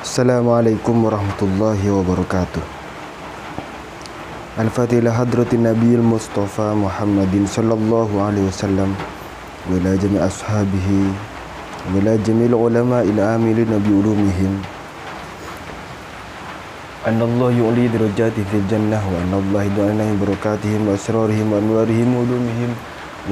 Assalamualaikum warahmatullahi wabarakatuh. Al-Fatihah hadratin Nabiil Mustafa Muhammadin sallallahu alaihi wasallam wa ila jami' ashabihi wa ila jami'il ulama ila amilin nabi ulumihim. Anallahu yu'li darajati fil jannah wa anallahu yud'ana bi barakatihim wa asrarihim wa anwarihim wa ulumihim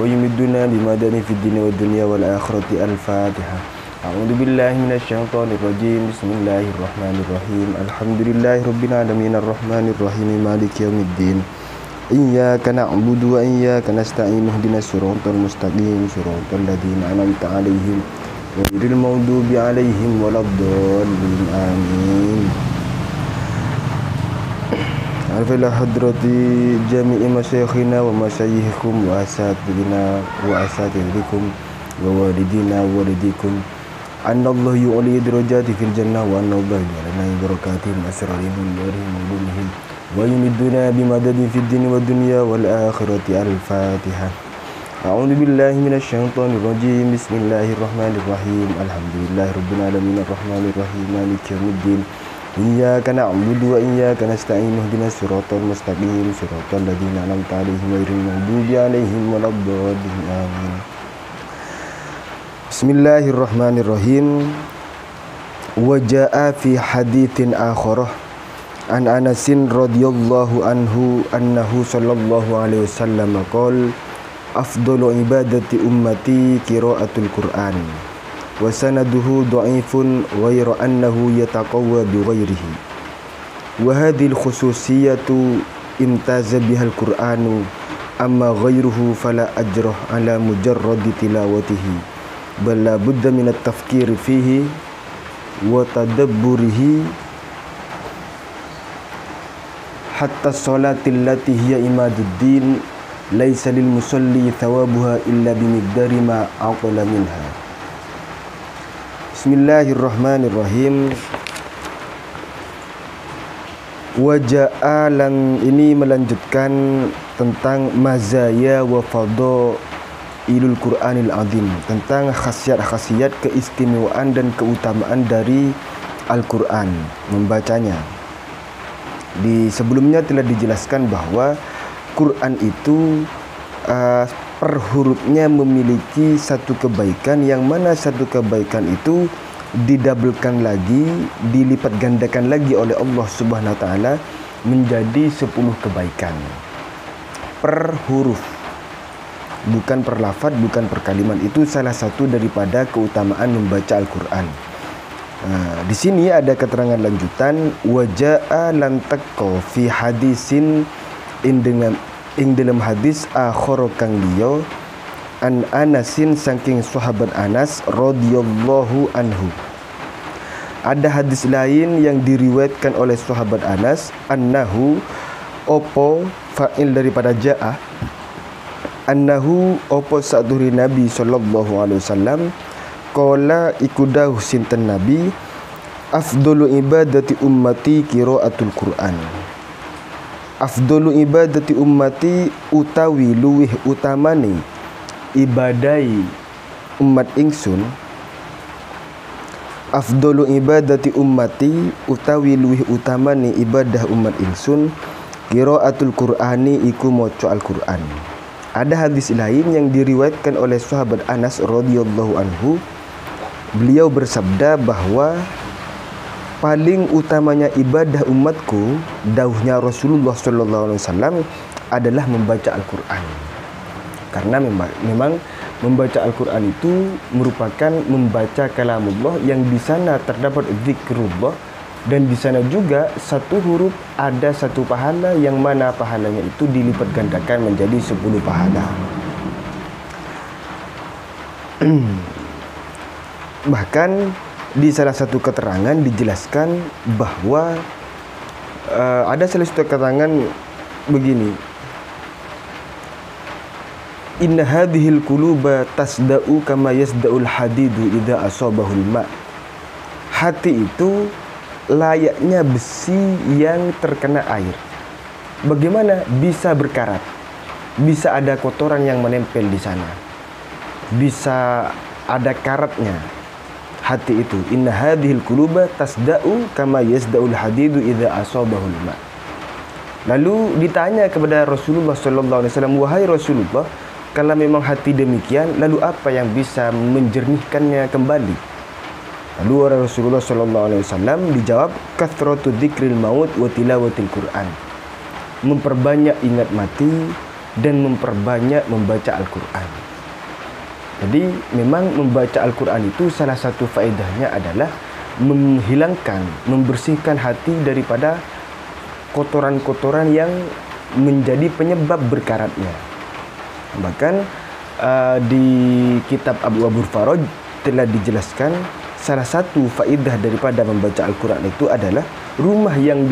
wa yumidduna bimadani fid dunya wad dunya wal akhirati. Al-Fatihah. A'udzu billahi minasyaitonir rajim. Bismillahirrahmanirrahim. Alhamdulillahi rabbil alamin arrahmanir rahim maliki yaumiddin. Iyyaka na'budu wa iyyaka nasta'in ihdinas siratal mustaqim siratal ladzina an'amta 'alaihim ghairil maghdubi 'alaihim waladdallin. Amin. Alhamdulillah hadrati jami'i masyayikhina wa masyayikhikum wa asatidina wa asatidikum wa walidina wa walidikum. Anallahu yu'li darajati fil jannah wa anallahu yud'ana bi barakatihim asrarihim wa ulumihim wa yumidduna bimadadin fid dini wad dunya wal akhirati. Al-Fatihah. A'udzu billahi minasyaitonir rajim. Bismillahirrahmanirrahim. Alhamdulillahi rabbil alamin arrahmanir rahim maliki yaumiddin. Iyyaka na'budu wa iyyaka nasta'in ihdinas siratal mustaqim siratal ladzina an'amta 'alaihim ghairil maghdubi 'alaihim waladdallin. Amin. Bismillahirrahmanirrahim. Wa jaa'a fi haditsin akharah an Anasin radhiyallahu anhu annahu sallallahu alaihi wasallam qala afdalu ibadati ummati qiraatul Qur'an wa sanaduhu dha'ifun ghairu annahu yataqawwa bi ghairihi wa hadhihi al-khususiyatu imtaza biha al-Qur'anu amma ghairuhu fala ajrah ala mujarradi tilawatihi bal la budda min at-tafkir fihi wa tadabburihi hatta salatil lati hiya imaduddin laysa lil musalli thawabuha illa bimiqdari ma aqala minha. Bismillahirrahmanirrahim. Waja'alan ini melanjutkan tentang mazaya wa fadailul Qur'anil azim, tentang khasiat-khasiat, keistimewaan dan keutamaan dari Al-Quran, membacanya. Di sebelumnya telah dijelaskan bahwa Quran itu per hurufnya memiliki satu kebaikan, yang mana satu kebaikan itu didabelkan lagi, dilipat gandakan lagi oleh Allah Subhanahu wa taala menjadi 10 kebaikan per huruf, bukan per lafaz, bukan per kalimat. Itu salah satu daripada keutamaan membaca Al-Quran. Di sini ada keterangan lanjutan, waja'a lan taqqa fi hadisin ing dalam hadis akhara kang liya an Anasin saking sahabat Anas radhiyallahu anhu. Ada hadis lain yang diriwayatkan oleh sahabat Anas, annahu opo fa'il daripada ja'a, annahu opo saduri Nabi sallallahu alaihi wasallam qala ikudahu sinten Nabi afdalu ibadati ummati qiraatul Qur'an. Afdalu ibadati ummati utawi luwih utamane ibadai umat ingsun. Afdalu ibadati ummati utawi luwih utamane ibadah umat ingsun qiraatul Qur'ani iku maca Al-Qur'an. Ada hadis lain yang diriwayatkan oleh sahabat Anas radhiyallahu anhu. Beliau bersabda bahwa paling utamanya ibadah umatku, dauhnya Rasulullah sallallahu alaihi wasallam, adalah membaca Al-Qur'an. Karena memang membaca Al-Qur'an itu merupakan membaca kalamullah yang di sana terdapat zikrullah, dan di sana juga satu huruf ada satu pahala, yang mana pahalanya itu dilipat gandakan menjadi 10 pahala. Bahkan di salah satu keterangan dijelaskan bahwa ada salah satu keterangan begini, inna hadhil quluba tasda'u kama yasda'ul hadidu idza asabahul ma. Hati itu layaknya besi yang terkena air. Bagaimana bisa berkarat? Bisa ada kotoran yang menempel di sana, bisa ada karatnya. hati itu. Inna hadhil quluba tasda'u kama yasda'ul hadidu idza asabahul ma. Lalu ditanya kepada Rasulullah sallallahu alaihi wasallam, wahai Rasulullah, kalau memang hati demikian, lalu apa yang bisa menjernihkannya kembali? Lalu Rasulullah sallallahu alaihi wasallam dijawab, kathratu dzikril maut wa tilawatil Qur'an. Memperbanyak ingat mati dan memperbanyak membaca Al-Qur'an. Jadi memang membaca Al-Quran itu salah satu faedahnya adalah menghilangkan, membersihkan hati daripada kotoran-kotoran yang menjadi penyebab berkaratnya. Bahkan di kitab Abu Faraj telah dijelaskan salah satu faedah daripada membaca Al-Quran itu adalah rumah yang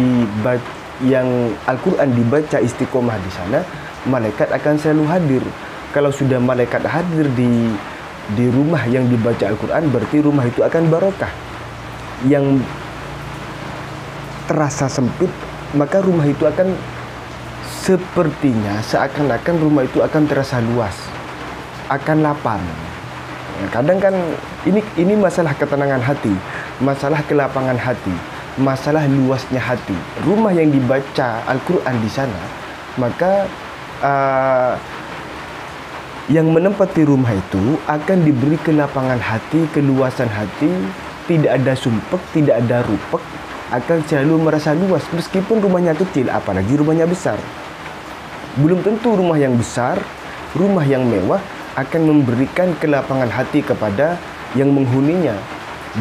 Al-Quran dibaca istiqomah di sana, malaikat akan selalu hadir. Kalau sudah malaikat hadir di rumah yang dibaca Al-Quran, berarti rumah itu akan barokah. Yang terasa sempit, maka rumah itu akan sepertinya seakan-akan rumah itu akan terasa luas, akan lapang. Kadang kan ini masalah ketenangan hati, masalah kelapangan hati, masalah luasnya hati. Rumah yang dibaca Al-Quran di sana, maka yang menempati rumah itu akan diberi kelapangan hati, keluasan hati, tidak ada sumpek, tidak ada rupek, akan selalu merasa luas meskipun rumahnya kecil, apalagi rumahnya besar. Belum tentu rumah yang besar, rumah yang mewah akan memberikan kelapangan hati kepada yang menghuninya.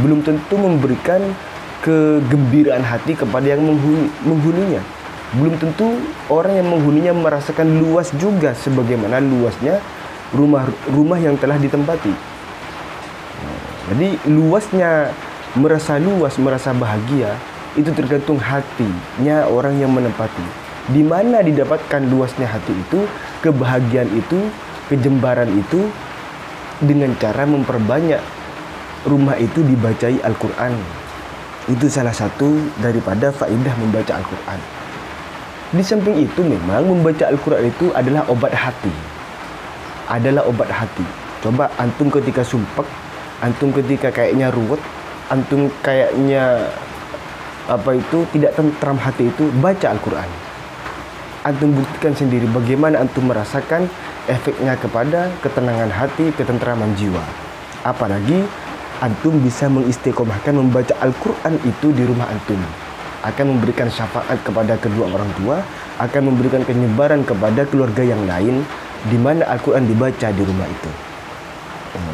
Belum tentu memberikan kegembiraan hati kepada yang menghuninya. Belum tentu orang yang menghuninya merasakan luas juga sebagaimana luasnya rumah yang telah ditempati. Jadi luasnya, merasa luas, merasa bahagia, itu tergantung hatinya orang yang menempati. Di mana didapatkan luasnya hati itu, kebahagiaan itu, kejembaran itu, dengan cara memperbanyak rumah itu dibacai Al-Quran. Itu salah satu daripada faedah membaca Al-Quran. Di samping itu memang membaca Al-Quran itu adalah obat hati. Coba antum ketika sumpek, antum ketika kayaknya ruwet, antum kayaknya tidak tentram hati itu, baca Al-Quran. Antum buktikan sendiri bagaimana antum merasakan efeknya kepada ketenangan hati, ketentraman jiwa. Apalagi antum bisa mengistiqomahkan membaca Al-Quran itu di rumah antum, akan memberikan syafaat kepada kedua orang tua, akan memberikan penyebaran kepada keluarga yang lain, di mana Al-Quran dibaca di rumah itu.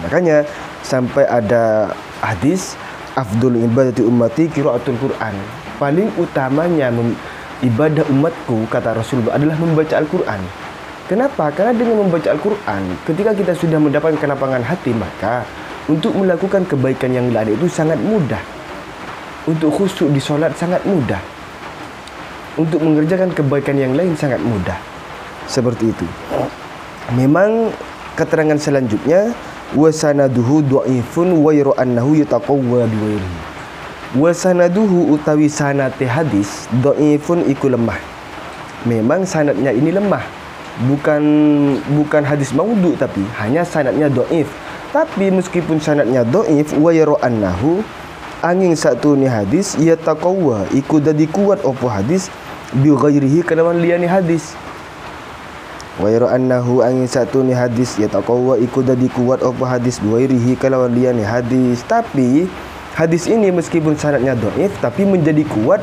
Makanya sampai ada hadis, afdhul ibadati ummati qiraatul Quran. Paling utamanya ibadah umatku, kata Rasulullah, adalah membaca Al-Quran. Kenapa? Karena dengan membaca Al-Quran, ketika kita sudah mendapatkan kelapangan hati, maka untuk melakukan kebaikan yang lain itu sangat mudah. Untuk khusyuk di solat sangat mudah. Untuk mengerjakan kebaikan yang lain sangat mudah. Seperti itu. Memang keterangan selanjutnya, wasanaduhu dhaifun wa yara annahu yataqawwa biwairihi. Wasanaduhu utawi sanate hadis dhaifun iku lemah. Memang sanadnya ini lemah. Bukan hadis maudhu, tapi hanya sanadnya dhaif. Tapi meskipun sanadnya dhaif, wa yara annahu angin satu ni hadis yataqawwa iku dadi kuat opo hadis bi ghairihi kalawan liyane hadis. Wa yara annahu angin satu ni hadis yataqawwa iku dadi kuat opo hadis bi ghairihi kalawan liyane hadis. Tapi hadis ini meskipun sanadnya dhaif tapi menjadi kuat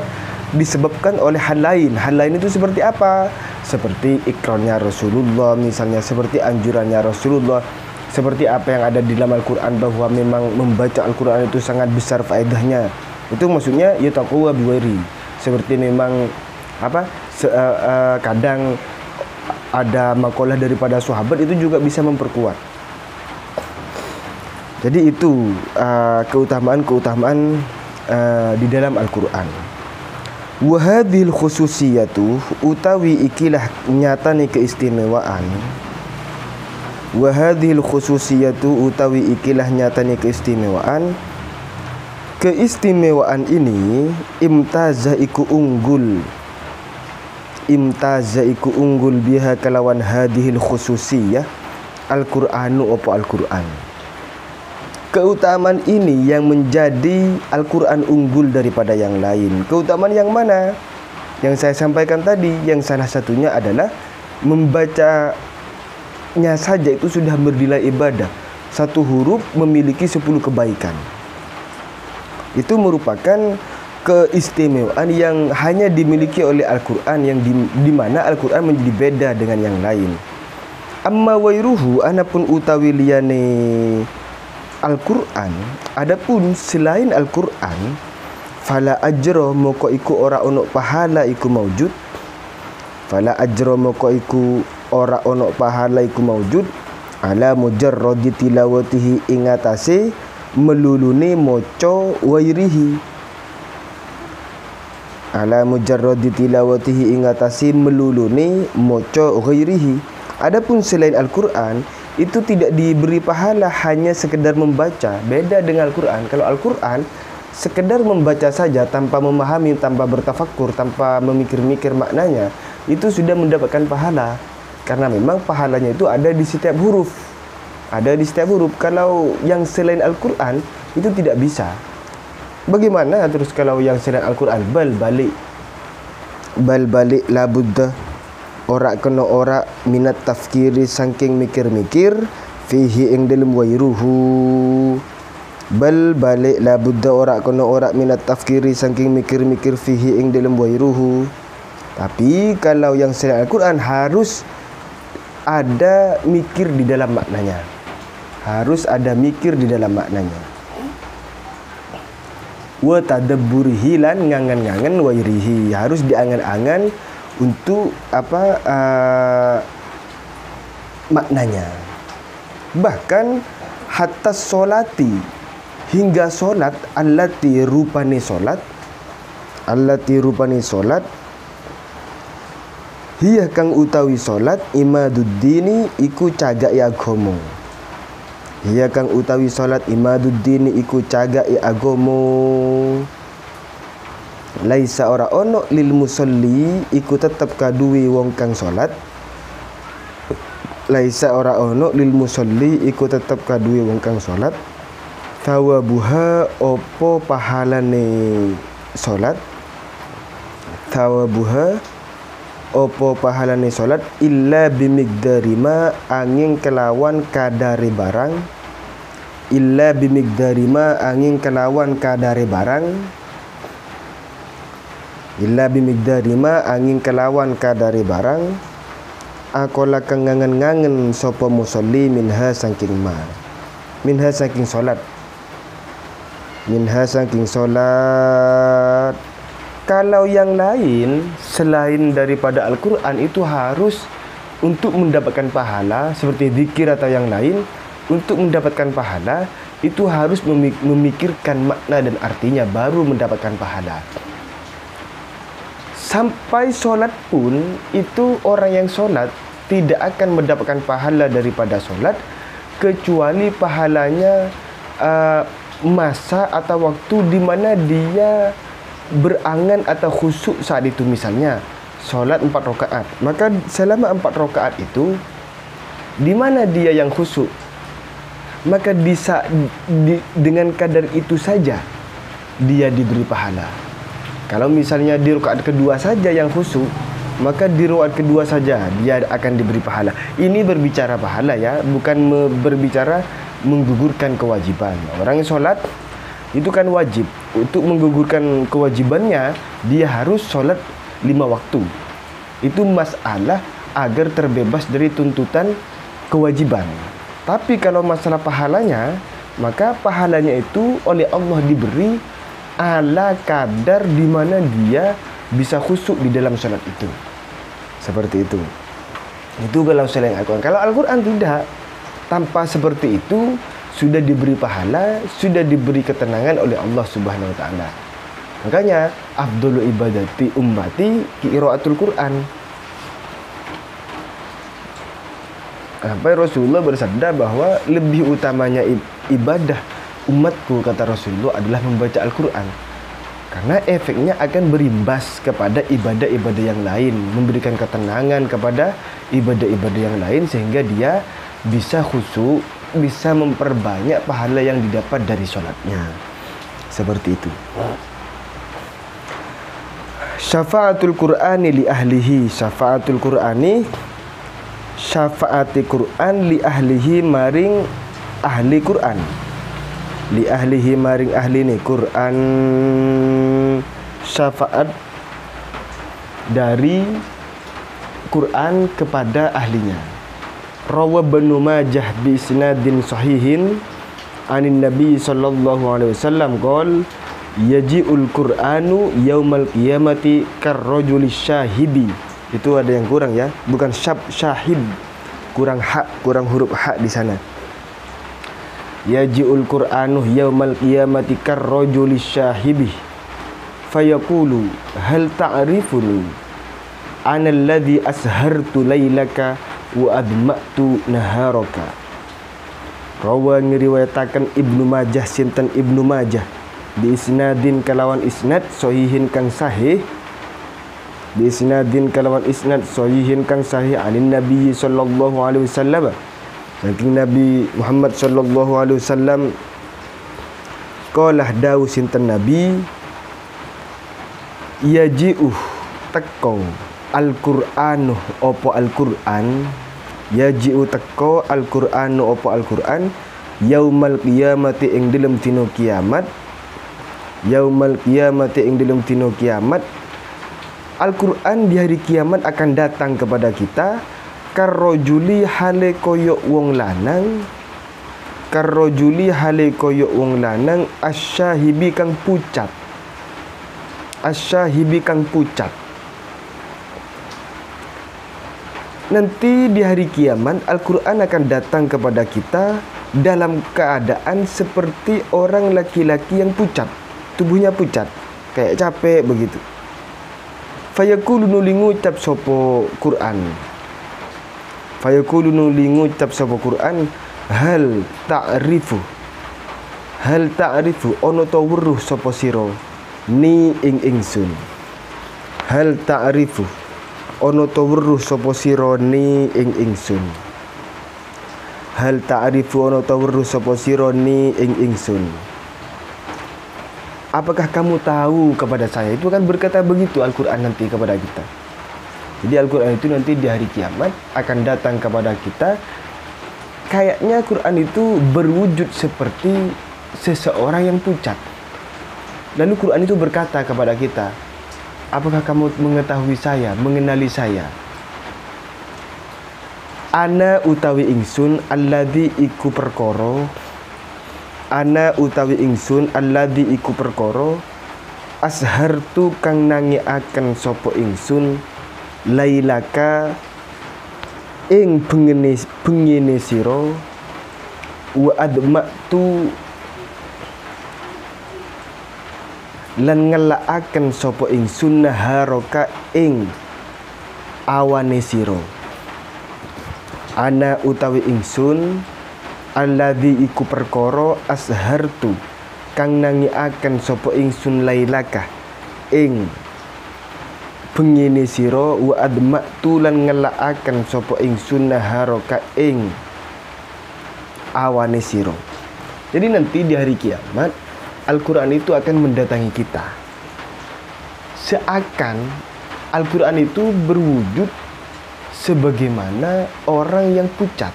disebabkan oleh hal lain. Hal lain itu seperti apa? Seperti ikrarnya Rasulullah, misalnya seperti anjurannya Rasulullah, seperti apa yang ada di dalam Al-Quran bahwa memang membaca Al-Quran itu sangat besar faedahnya. Itu maksudnya yataqawwa biwairi. Seperti memang kadang ada makalah daripada sahabat itu juga bisa memperkuat. Jadi itu keutamaan-keutamaan di dalam Al-Quran. Wa hadhil khususiyatu utawi ikilah nyatane keistimewaan. Wa hadhil khususiyatu utawi ikilah nyatane keistimewaan. Keistimewaan ini imtaza iku unggul. Imtaza iku unggul biha kalawan hadhil khususiyah Al-Qur'anu opo Al-Qur'an. Keutamaan ini yang menjadi Al-Quran unggul daripada yang lain. Keutamaan yang mana? Yang saya sampaikan tadi, yang salah satunya adalah membacanya saja itu sudah bernilai ibadah. Satu huruf memiliki 10 kebaikan. Itu merupakan keistimewaan yang hanya dimiliki oleh Al-Quran, yang di mana Al-Quran menjadi beda dengan yang lain. Amma wairuhu, anapun utawi liyane Al-Quran, adapun selain Al-Quran, fala ajra moko iku ora ono pahala iku maujud. Fala ajra moko iku ora ono pahala iku maujud ala mujarradi tilawatihi ing atase melulune maca wairihi. Ala mujarradi tilawatihi ing atase melulune maca ghairihi. Adapun selain Al-Quran itu tidak diberi pahala, hanya sekedar membaca. Beda dengan Al-Quran. Kalau Al-Quran sekedar membaca saja tanpa memahami, tanpa bertafakkur, tanpa memikir-mikir maknanya, itu sudah mendapatkan pahala. Karena memang pahalanya itu ada di setiap huruf. Ada di setiap huruf. Kalau yang selain Al-Quran itu tidak bisa. Bagaimana terus kalau yang selain Al-Quran? Bal balik la buddha. Ora kena ora minat tafkiri saking mikir-mikir fihi ing dalem wairuhu. Bal balik la buddha ora kena ora minat tafkiri saking mikir-mikir fihi ing dalem wairuhu. Tapi kalau yang selain Al-Quran harus ada mikir di dalam maknanya. Harus ada mikir di dalam maknanya. Wa tadabburihi lan ngangan-ngangan wairihi. Harus diangan-angan untuk maknanya. Bahkan hatta solati, hingga solat, allati rupani solat, hiya kang utawi solat imaduddini iku cagak agama. Hiya kang utawi solat imaduddini iku cagak agama. Laisa ora ono lil musolli iku tetep kaduwe wong kang salat. Laisa ora ono lil musolli iku tetep kaduwe wong kang salat. Thawabuha opo pahalane salat. Thawabuha opo pahalane salat illa bimigdari ma angin kelawan kadare barang. Illa bimigdari ma angin kelawan kadare barang. Illa bimigdari ma angin kelawan kadare barang. Akola kang ngangen-ngangen sapa musolli minha saking ma. Minha saking solat. Minha saking solat. Kalau yang lain selain daripada Al-Quran itu harus untuk mendapatkan pahala, seperti zikir atau yang lain, untuk mendapatkan pahala itu harus memikirkan makna dan artinya baru mendapatkan pahala. Sampai sholat pun itu orang yang sholat tidak akan mendapatkan pahala daripada sholat kecuali pahalanya masa atau waktu di mana dia berangan atau khusyuk saat itu. Misalnya sholat 4 rakaat, maka selama 4 rakaat itu di mana dia yang khusyuk, maka dengan kadar itu saja dia diberi pahala. Kalau misalnya di rakaat kedua saja yang khusyuk, maka di rakaat kedua saja dia akan diberi pahala. Ini berbicara pahala ya, bukan berbicara menggugurkan kewajiban. Orang yang sholat itu kan wajib. Untuk menggugurkan kewajibannya, dia harus sholat 5 waktu. Itu masalah agar terbebas dari tuntutan kewajiban. Tapi kalau masalah pahalanya, maka pahalanya itu oleh Allah diberi ala kadar di mana dia bisa khusyuk di dalam sholat itu. Seperti itu. Itu kalau selain Al-Quran. Kalau Al-Quran tidak. Tanpa seperti itu sudah diberi pahala, sudah diberi ketenangan oleh Allah Subhanahu wa taala. Makanya afdhalu ibadati ummati qiraatul Quran. Sampai Rasulullah bersabda bahwa lebih utamanya ibadah umatku, kata Rasulullah, adalah membaca Al-Quran. Karena efeknya akan berimbas kepada ibadah-ibadah yang lain, memberikan ketenangan kepada ibadah-ibadah yang lain, sehingga dia bisa khusyuk bisa memperbanyak pahala yang didapat dari sholatnya. Seperti itu. Syafaatul Qur'ani li ahlihi. Syafaatul Qur'ani, syafaati Qur'an li ahlihi maring ahli Qur'an. Li ahlihi maring ahli ni Qur'an, syafaat dari Quran kepada ahlinya. Rawa Ibnu Majah bi isnadin sahihin anin Nabi sallallahu alaihi wasallam qol yaji'ul Qur'anu yaumal qiyamati karrajuli syahibi. Itu ada yang kurang ya, bukan syahib, kurang hak, kurang huruf hak di sana. Yaji'ul Qur'anu yaumal qiyamati karrajuli syahibi fayaqulu hal ta'rifuni ana alladhi ashartu laylaka wa adma'tu naharaka. Rawa ngriwayataken Ibnu Majah, sinten Ibnu Majah bi isnadin kalawan isnad sahihin kang sahih, bi isnadin kalawan isnad sahihin kang sahih anin Nabi sallallahu alaihi wasallam, saking Nabi Muhammad sallallahu alaihi wasallam, qalah dawu sinten Nabi, yaji'uh teko Al-Qur'anu opo Al-Qur'an, yaji'u teko Al-Qur'anu opo Al-Qur'an yaumal qiyamati ing dalem dina kiamat, yaumal qiyamati ing dalem dina kiamat. Al-Qur'an di hari kiamat akan datang kepada kita karrojuli hale koyok wong lanang, karrojuli hale koyok wong lanang asyahibi kang pucat, asyahibi kang pucat. Nanti di hari kiamat Al-Quran akan datang kepada kita dalam keadaan seperti orang laki-laki yang pucat, tubuhnya pucat, kayak capek begitu. Fayaqulu nuli ngucap sopo Quran, fayaqulu nuli ngucap sopo Quran, hal ta'rifu, hal ta'rifu ono to weruh sopo siro ni ing ingsun. Hal ta'rifu ono to weruh sapa sira ni ing ingsun. Hal ta'rifu ono to weruh sapa sira ni ing ingsun. Apakah kamu tahu kepada saya? Itu kan berkata begitu Al-Quran nanti kepada kita. Jadi Al-Quran itu nanti di hari kiamat akan datang kepada kita. Kayaknya Quran itu berwujud seperti seseorang yang pucat. Lalu Quran itu berkata kepada kita, apakah kamu mengetahui saya, mengenali saya? Ana utawi ingsun alladzi iku perkara, ana utawi ingsun alladzi iku perkara ashartu kang nangiaken sapa ingsun lailaka ing bengene sira wa admatu lan ngelakaken sapa ingsun naharaka ing awane sira. Ana utawi ingsun alladzi iku perkara ashartu kang nangiaken sapa ingsun lailaka ing bengine sira wa admatu lan ngelakaken sapa ingsun naharaka ing awane sira. Jadi nanti di hari kiamat Al-Quran itu akan mendatangi kita. Seakan Al-Quran itu berwujud sebagaimana orang yang pucat.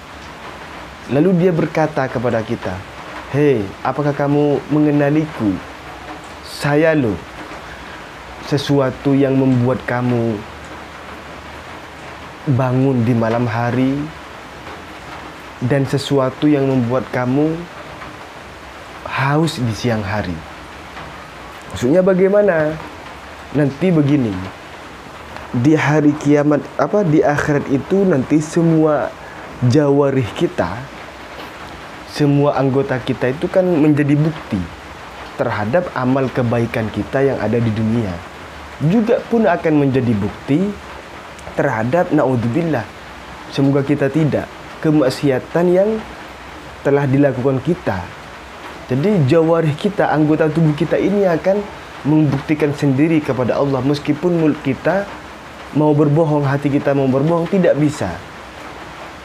Lalu dia berkata kepada kita, hei, apakah kamu mengenaliku? Saya loh, sesuatu yang membuat kamu bangun di malam hari, dan sesuatu yang membuat kamu haus di siang hari. Maksudnya bagaimana? Nanti begini, di hari kiamat, di akhirat itu nanti semua jawarih kita, semua anggota kita itu kan menjadi bukti terhadap amal kebaikan kita yang ada di dunia. Juga pun akan menjadi bukti terhadap, naudzubillah, semoga kita tidak, kemaksiatan yang telah dilakukan kita. Jadi jawarih kita, anggota tubuh kita ini akan membuktikan sendiri kepada Allah. Meskipun mulut kita mau berbohong, hati kita mau berbohong, tidak bisa.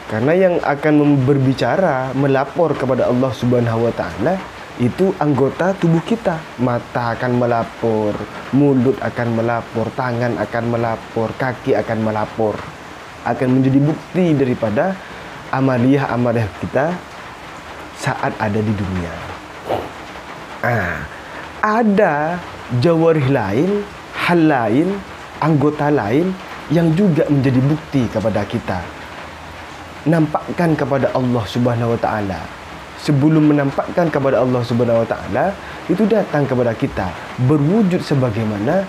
Karena yang akan berbicara, melapor kepada Allah Subhanahu wa taala itu anggota tubuh kita. Mata akan melapor, mulut akan melapor, tangan akan melapor, kaki akan melapor. Akan menjadi bukti daripada amaliyah-amaliyah kita saat ada di dunia. Ada jawarih lain, hal lain, anggota lain yang juga menjadi bukti kepada kita. Nampakkan kepada Allah Subhanahu wa taala. Sebelum menampakkan kepada Allah Subhanahu wa taala, itu datang kepada kita berwujud sebagaimana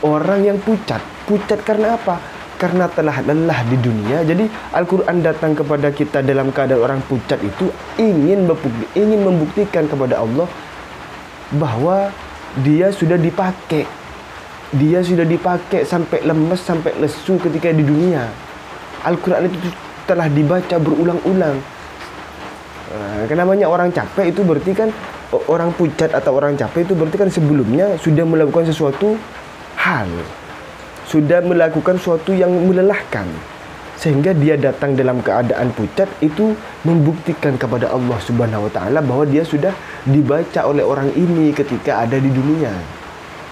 orang yang pucat. Pucat karena apa? Karena telah lelah di dunia. Jadi Al-Quran datang kepada kita dalam keadaan orang pucat itu ingin membuktikan kepada Allah bahwa dia sudah dipakai. Dia sudah dipakai sampai lemes, sampai lesu ketika di dunia. Al-Quran itu telah dibaca berulang-ulang. Namanya orang capek itu berarti kan, orang pucat atau orang capek itu berarti kan sebelumnya sudah melakukan sesuatu hal, sudah melakukan sesuatu yang melelahkan, sehingga dia datang dalam keadaan pucat itu membuktikan kepada Allah Subhanahu wa taala bahwa dia sudah dibaca oleh orang ini ketika ada di dunia.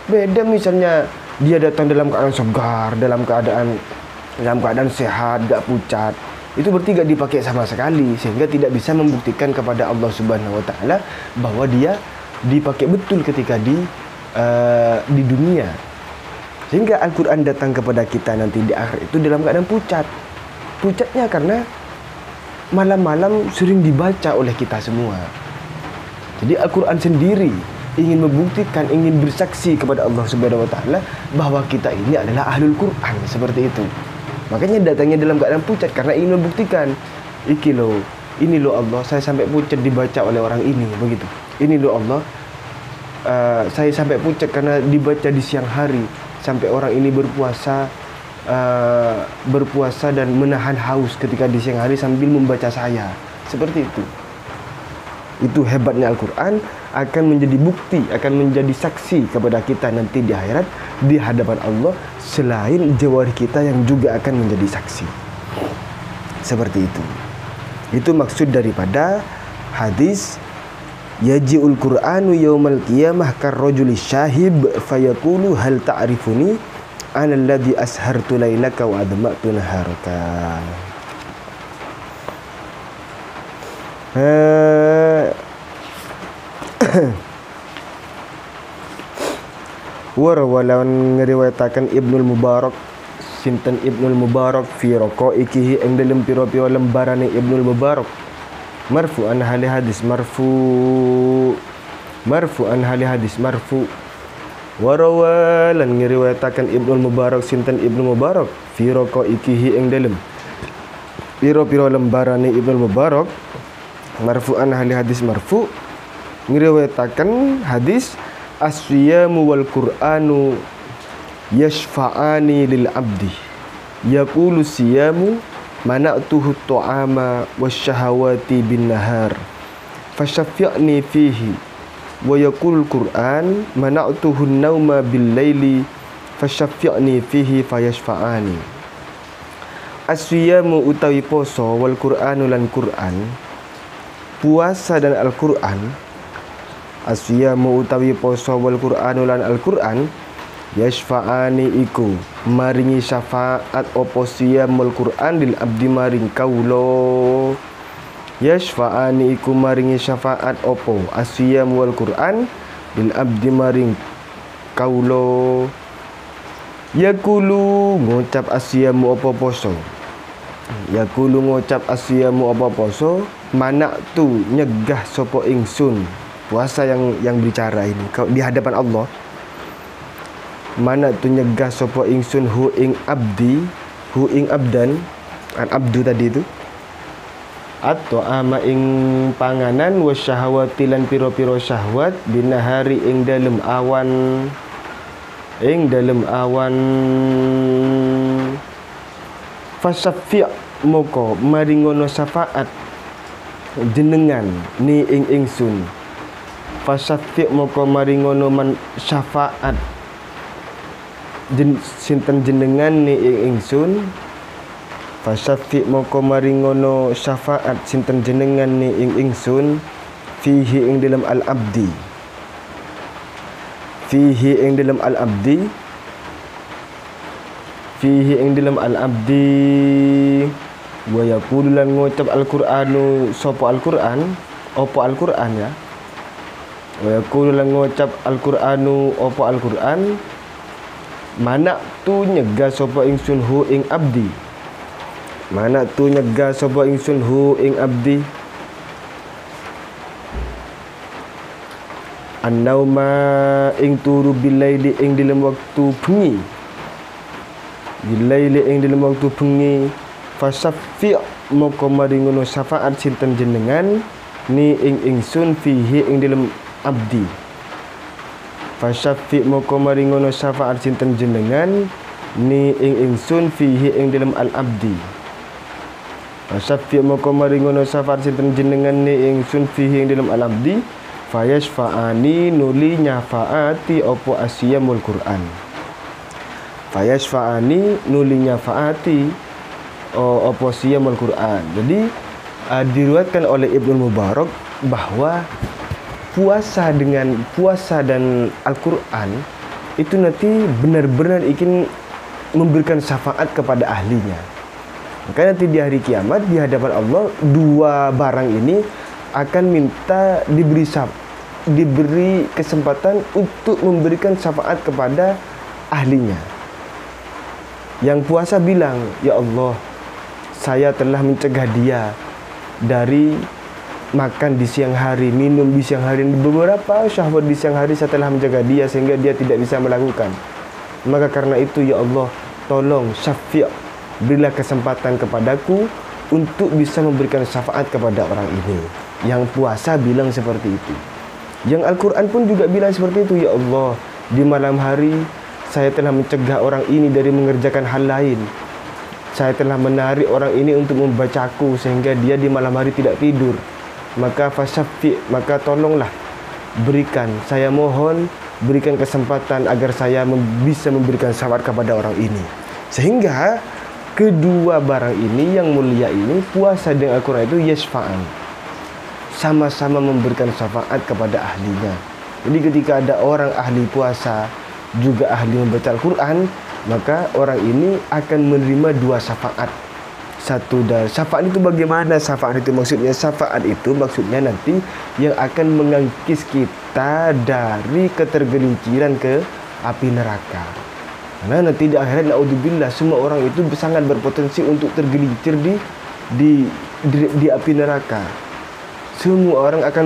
Beda misalnya dia datang dalam keadaan segar, dalam keadaan sehat, gak pucat, itu berarti gak dipakai sama sekali, sehingga tidak bisa membuktikan kepada Allah Subhanahu wa taala bahwa dia dipakai betul ketika di dunia. Sehingga Al-Quran datang kepada kita nanti di akhir itu dalam keadaan pucat. Pucatnya karena malam-malam sering dibaca oleh kita semua. Jadi Al-Quran sendiri ingin membuktikan, ingin bersaksi kepada Allah Subhanahu wa taala bahwa kita ini adalah ahlul Quran, seperti itu. Makanya datangnya dalam keadaan pucat karena ingin membuktikan, ini lo Allah, saya sampai pucat dibaca oleh orang ini, begitu. Ini lo Allah, saya sampai pucat karena dibaca di siang hari, sampai orang ini berpuasa dan menahan haus ketika di siang hari sambil membaca saya, seperti itu. Itu hebatnya Al-Quran, akan menjadi bukti, akan menjadi saksi kepada kita nanti di akhirat, di hadapan Allah, selain jawarih kita yang juga akan menjadi saksi. Seperti itu. Itu maksud daripada hadis yaji'ul Qur'anu yawmal qiyamah karrajuli syahib fayaqulu hal ta'rifuni ana alladhi ashartu lailaka wa adma'tu naharaka. Warawalan ngeriwayatakan Ibnul Mubarak, sinten Ibnul Mubarak fi raqaiqihi ing dalem pira-pira lembarane Ibnul Mubarak, marfu'an hali hadis marfu, marfu'an hali hadis marfu. Warawalan ngeriwayatakan Ibnul Mubarak, sinten Ibnul Mubarak fi raqaiqihi ing dalem pira-pira lembarane Ibnul Mubarak, marfu'an hali hadis marfu, ngeriwayatakan hadis as-siyamu wal Qur'anu yashfa'ani lil abdi yaqulu siyamu mana'tuhu at-ta'ama wasyahawati bin nahar fasyafi'ni fihi wa yaqulu al-Qur'an mana'tuhu an-nauma bil laili fasyafi'ni fihi fayashfa'ani. As-siyamu utawi poso wal Qur'anu lan Qur'an, puasa dan Al-Qur'an. Asyamu utawi poso wal Qur'anu lan Al-Qur'an, yashfa'ani iku maringi syafaat opo siyam wal Qur'an lil abdi maring kaulo. Yashfa'ani iku maringi syafaat opo asyam wal Qur'an lil abdi maring kaulo. Yakulu ngucap asyamu opo poso, yakulu ngucap asyamu opo poso, manak tu nyegah sopo ingsun. Puasa yang bicara ini di hadapan Allah, mana tu nyegah sopo ingsun hu ing abdi, hu ing abdan, an abdu tadi itu, atau ama ing panganan wasyahawati lan piro-piro syahwat binahari ing dalem awan fasyafi' moko maringono syafaat jenengan ni ing ingsun, fasyafi' moko maringono man syafaat sinten jenengan ni ing ingsun, Fasyafi moko maringono syafaat sinten jenengan ni ingsun fihi ing dalam al-abdi, fihi ing dalam al-abdi, fihi ing dalam al-abdi. Wa yaqulu lan ngucap al-Qur'anu sapa al-Qur'an, opo al-Qur'an ya. Wa yaqulu lan ngucap al-Qur'anu opo al-Qur'an, mana tu nyegah sapa ingsun hu ing abdi, mana tu nyegah sapa ingsun hu ing abdi. An-nauma ing turu bilaili ing dalam waktu bengi, bilaili ing dalam waktu bengi. Fasaffi' moko maringono syafaat sinten jenengan ni ing ingsun fihi ing dalam abdi. Fasaffi' moko maringono syafaat sinten jenengan ni ing ingsun fihi ing dalam al-abdi. Fasaffi' moko maringono syafaat sinten jenengan ni ingsun fihi ing dalam al-abdi. Fayashfa'ani nuli nyafaati opo asyamul Qur'an. Fayashfa'ani nuli nyafaati opo asyamul Qur'an. Jadi diriwayatkan oleh Ibnu Mubarak bahwa puasa dan Al-Quran itu nanti benar-benar ingin memberikan syafaat kepada ahlinya. Maka nanti di hari kiamat di hadapan Allah dua barang ini akan minta diberi kesempatan untuk memberikan syafaat kepada ahlinya. Yang puasa bilang, ya Allah, saya telah mencegah dia dari makan di siang hari, minum di siang hari, beberapa syahwat di siang hari saya telah menjaga dia sehingga dia tidak bisa melakukan. Maka karena itu ya Allah, tolong syafi', berilah kesempatan kepadaku untuk bisa memberikan syafaat kepada orang ini. Yang puasa bilang seperti itu. Yang Al-Quran pun juga bilang seperti itu. Ya Allah, di malam hari saya telah mencegah orang ini dari mengerjakan hal lain. Saya telah menarik orang ini untuk membacaku sehingga dia di malam hari tidak tidur. Maka fasyafi', maka tolonglah berikan, saya mohon berikan kesempatan agar saya bisa memberikan syafaat kepada orang ini. Sehingga kedua barang ini yang mulia ini, puasa dengan Al-Quran itu yashfa'an, sama-sama memberikan syafaat kepada ahlinya. Jadi ketika ada orang ahli puasa juga ahli membaca Al-Quran, maka orang ini akan menerima dua syafaat. Satu, dan syafaat itu bagaimana? Syafaat itu maksudnya, syafaat itu maksudnya nanti yang akan mengangkis kita dari ketergelinciran ke api neraka. Karena nanti di akhirat, naudzubillah, semua orang itu sangat berpotensi untuk tergelincir di api neraka. Semua orang akan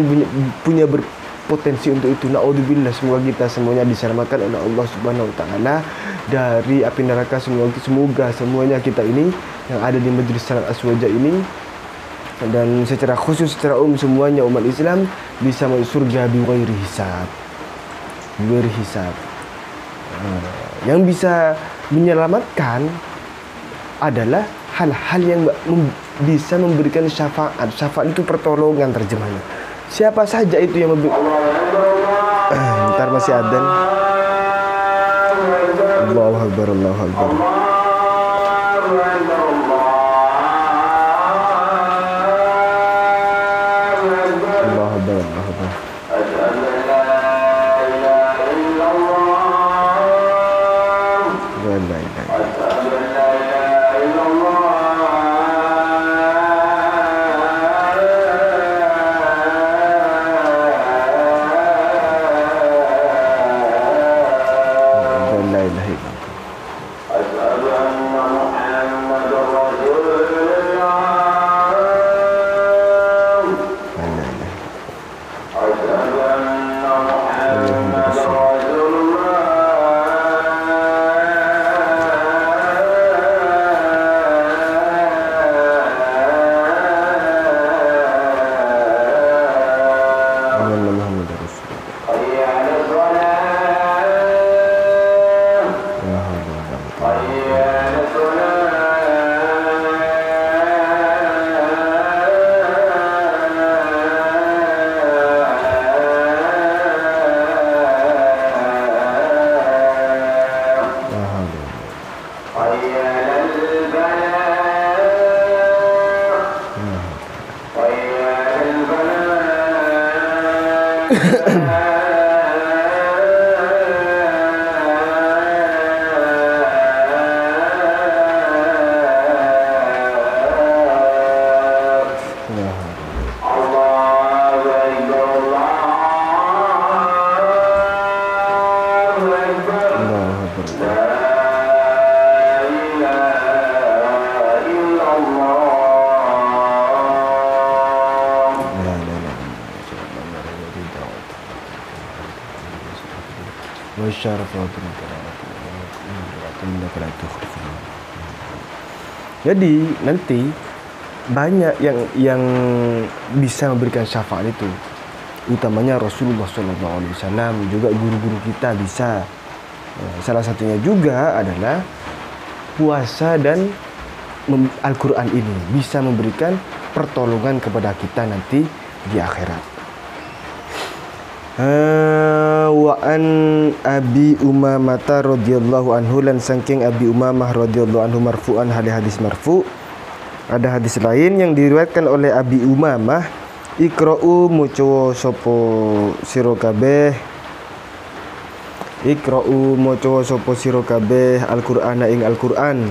punya berpotensi untuk itu. Naudzubillah, semoga kita semuanya diselamatkan oleh Allah Subhanahu wa taala dari api neraka. Semoga semuanya kita ini yang ada di Majlis Salat Aswaja ini, dan secara khusus secara umum semuanya umat Islam bisa masuk surga bighairi hisab. Bighairi hisab. Yang bisa menyelamatkan adalah hal-hal yang bisa memberikan syafaat. Syafaat itu pertolongan terjemahnya. Siapa saja itu yang ntar masih adzan. Allahu Akbar, Allahu Akbar. Allahu Akbar, Allahu Akbar. wasyarafatun jadi nanti banyak yang bisa memberikan syafaat itu, utamanya Rasulullah SAW, juga guru-guru kita bisa. Salah satunya juga adalah puasa dan Al-Quran ini bisa memberikan pertolongan kepada kita nanti di akhirat. Wa an Abi Umamah radhiyallahu anhu, lan saking Abi Umamah radhiyallahu anhu marfu'an, hadis marfu'. Ada hadis lain yang diriwayatkan oleh Abi Umamah, ikra'u maca sapa sira kabeh, ikra'u maca sapa sira kabeh Al-Qur'ana ing Al-Qur'an,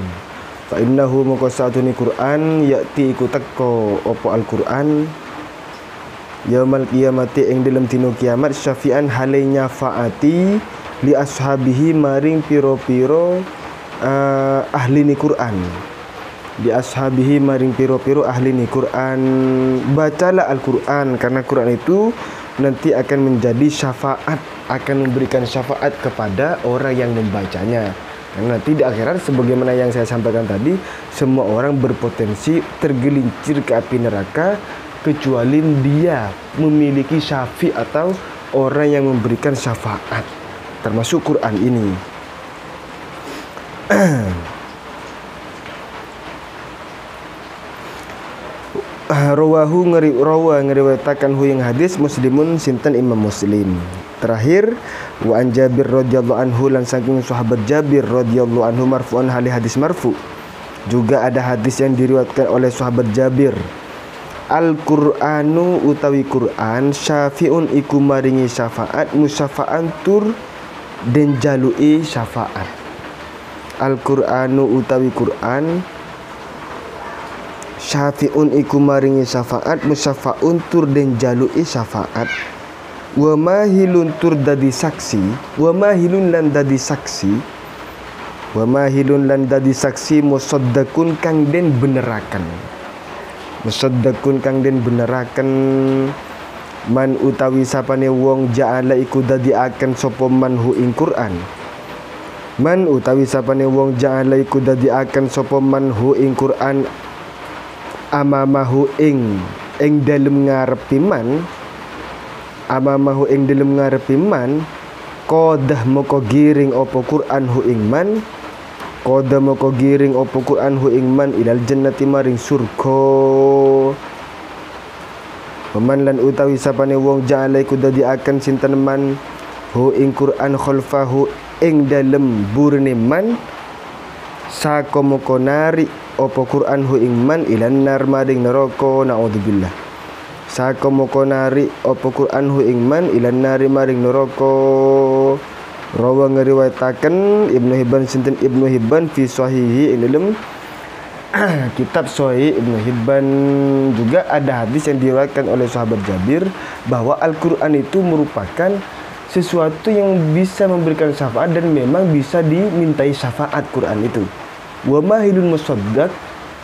fa innahu maka satune Qur'an yakti iku teka apa Al-Qur'an yaumal qiyamati ing dalam dina kiamat, syafi'an hale nyafaati li ashabihi maring piro-piro ahli ni Quran, di ashabihi maring piro-piro ahli ni Quran. Bacalah Al-Quran, karena Quran itu nanti akan menjadi syafaat, akan memberikan syafaat kepada orang yang membacanya. Karena nanti di akhirat, sebagaimana yang saya sampaikan tadi, semua orang berpotensi tergelincir ke api neraka kecuali dia memiliki syafi' atau orang yang memberikan syafaat, termasuk Quran ini. Rawahu ngeriwayatakan hu yang hadis Muslimun sinten Imam Muslim. Terakhir, wa an Jabir radhiyallahu anhu, lan saking sahabat Jabir radhiyallahu anhu marfu'an, hadis marfu'. Juga ada hadis yang diriwayatkan oleh sahabat Jabir, Al-Qur'anu utawi Qur'an syafi'un iku maringi syafaat, musyafa'an tur den jalui syafaat. Al-Qur'anu utawi Qur'an syafi'un iku maringi syafaat, musyafa'un tur den jalui syafaat. Wa mahilun tur dadi saksi, wa mahilun lan dadi saksi, wa mahilun lan dadi saksi, musaddaqun kang den beneraken, musaddaqun kang den beneraken, man utawi sapane wong ja'ala iku dadiaken sapa man hu ing Qur'an, man utawi sapane wong ja'ala iku dadiaken sapa man hu ing Qur'an, amamahu ing dalem ngarepi man, amamahu ing dalem ngarepi man, qadah moko giring apa Qur'an hu ing man, qadah moko giring apa Qur'an hu ing man ilal jannati maring surga. Paman lan utawi sapane wong ja'ala iku dadiaken sinten man hu ing Qur'an khalfahu ing dalem burine man, saka moko nari apa Qur'an hu ing man ilan nar maring neraka, naudzubillah. Saka moko nari apa Qur'an hu ing man ilan nari maring neraka. Rawa ngeriwayataken Ibnu Hibban sinten Ibnu Hibban fi sahihi ing dalam kitab Sahih Ibnu Hibban. Juga ada hadis yang diriwayatkan oleh sahabat Jabir bahwa Al-Qur'an itu merupakan sesuatu yang bisa memberikan syafaat dan memang bisa dimintai syafaat Quran itu. Wa mahilun musaddaq,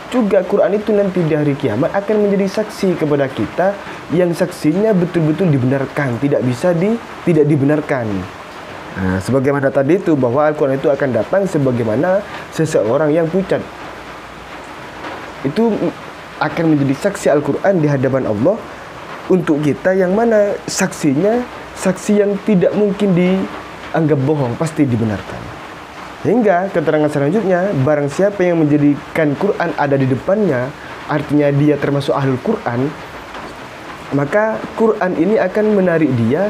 juga Quran itu nanti di hari kiamat akan menjadi saksi kepada kita, yang saksinya betul-betul dibenarkan, tidak dibenarkan. Nah, sebagaimana tadi itu bahwa Al-Quran itu akan datang sebagaimana seseorang yang pucat, itu akan menjadi saksi Al-Quran di hadapan Allah untuk kita, yang mana saksinya saksi yang tidak mungkin dianggap bohong, pasti dibenarkan. Hingga keterangan selanjutnya, barang siapa yang menjadikan Quran ada di depannya, artinya dia termasuk ahlul Quran, maka Quran ini akan menarik dia,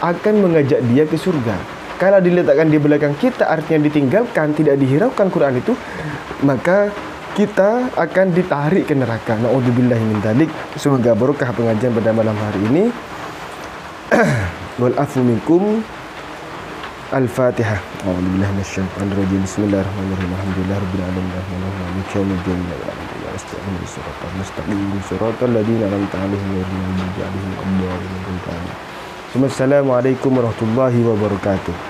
akan mengajak dia ke surga. Kalau diletakkan di belakang kita, artinya ditinggalkan, tidak dihiraukan Quran itu, maka kita akan ditarik ke neraka. Na'udzubillahi min dzalik. Semoga barokah pengajian pada malam hari ini. Wal afu minkum. Al-Fatihah. A'udzubillahi minasyaitonir rajim. Bismillahirrahmanirrahim. Alhamdulillahirabbil alamin. Arrahmanirrahim. Maliki yaumiddin. Shiratal mustaqim. Shiratal ladzina an'amta 'alaihim ghairil maghdubi 'alaihim waladdallin. Assalamualaikum warahmatullahi wabarakatuh.